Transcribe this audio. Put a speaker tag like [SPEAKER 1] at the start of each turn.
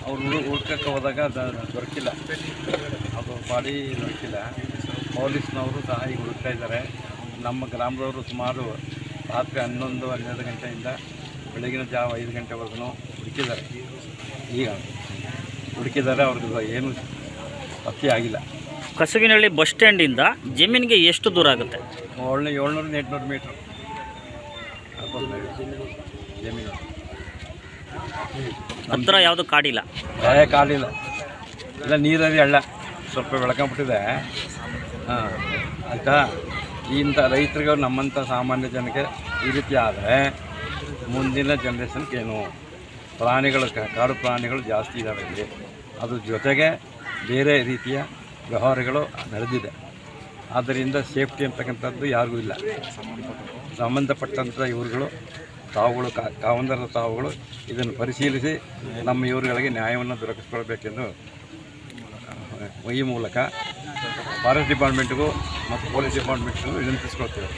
[SPEAKER 1] ಅವರು ಹುಡ್ಕಕ್ಕೆ ಹೋದಾಗ ದೊರಕಿಲ್ಲ, ಅದು ಬಾಡಿ ದೊರಕಿಲ್ಲ. ಪೊಲೀಸ್ನವರು ಸಹ ಈಗ ಹುಡುಕ್ತಾ ಇದ್ದಾರೆ. ನಮ್ಮ ಗ್ರಾಮದವರು ಸುಮಾರು ರಾತ್ರಿ 11-12 ಗಂಟೆಯಿಂದ ಬೆಳಗಿನ ಜಾವ 5 ಗಂಟೆವರೆಗೂ ಹುಡುಕಿದ್ದಾರೆ. ಈಗ ಹುಡುಕಿದ್ದಾರೆ, ಅವ್ರಿಗೆ ಏನು ಪತ್ತೆ ಆಗಿಲ್ಲ.
[SPEAKER 2] ಕಸುವಿನಹಳ್ಳಿ ಬಸ್ ಸ್ಟ್ಯಾಂಡಿಂದ ಜಮೀನಿಗೆ ಎಷ್ಟು ದೂರ ಆಗುತ್ತೆ?
[SPEAKER 1] 700-800 ಮೀಟ್ರ್ ಜಮೀನು.
[SPEAKER 2] ಹತ್ತಿರ ಯಾವುದು ಕಾಡಿಲ್ಲ?
[SPEAKER 1] ಕಾಡಿಲ್ಲ, ಇಲ್ಲ ನೀರಲ್ಲಿ ಹಳ್ಳ ಸ್ವಲ್ಪ ಬೆಳ್ಕೊಂಬಿಟ್ಟಿದೆ. ಹಾಂ, ಆಯಿತಾ. ಇಂಥ ರೈತರಿಗೆ ನಮ್ಮಂಥ ಸಾಮಾನ್ಯ ಜನಕ್ಕೆ ಈ ರೀತಿ ಆದರೆ ಮುಂದಿನ ಜನ್ರೇಷನ್ಗೆ ಏನು ಪ್ರಾಣಿಗಳು, ಕಾಡು ಪ್ರಾಣಿಗಳು ಜಾಸ್ತಿ ಇದ್ದಾವೆ ಇಲ್ಲಿ. ಅದ್ರ ಜೊತೆಗೆ ಬೇರೆ ರೀತಿಯ ವ್ಯವಹಾರಗಳು ನಡೆದಿದೆ. ಆದ್ದರಿಂದ ಸೇಫ್ಟಿ ಅಂತಕ್ಕಂಥದ್ದು ಯಾರಿಗೂ ಇಲ್ಲ. ಸಂಬಂಧಪಟ್ಟಂಥ ಇವ್ರುಗಳು ತಾವುಗಳು ಕಾವಂದರ ತಾವುಗಳು ಇದನ್ನು ಪರಿಶೀಲಿಸಿ ನಮ್ಮ ಇವರುಗಳಿಗೆ ನ್ಯಾಯವನ್ನು ದೊರಕಿಸ್ಕೊಳ್ಬೇಕೆಂದು ಈ ಮೂಲಕ ಫಾರೆಸ್ಟ್ ಡಿಪಾರ್ಟ್ಮೆಂಟ್ಗೂ ಮತ್ತು ಪೊಲೀಸ್ ಡಿಪಾರ್ಟ್ಮೆಂಟ್ಗೂ ವಿನಂತಿಸ್ಕೊಳ್ತೇವೆ.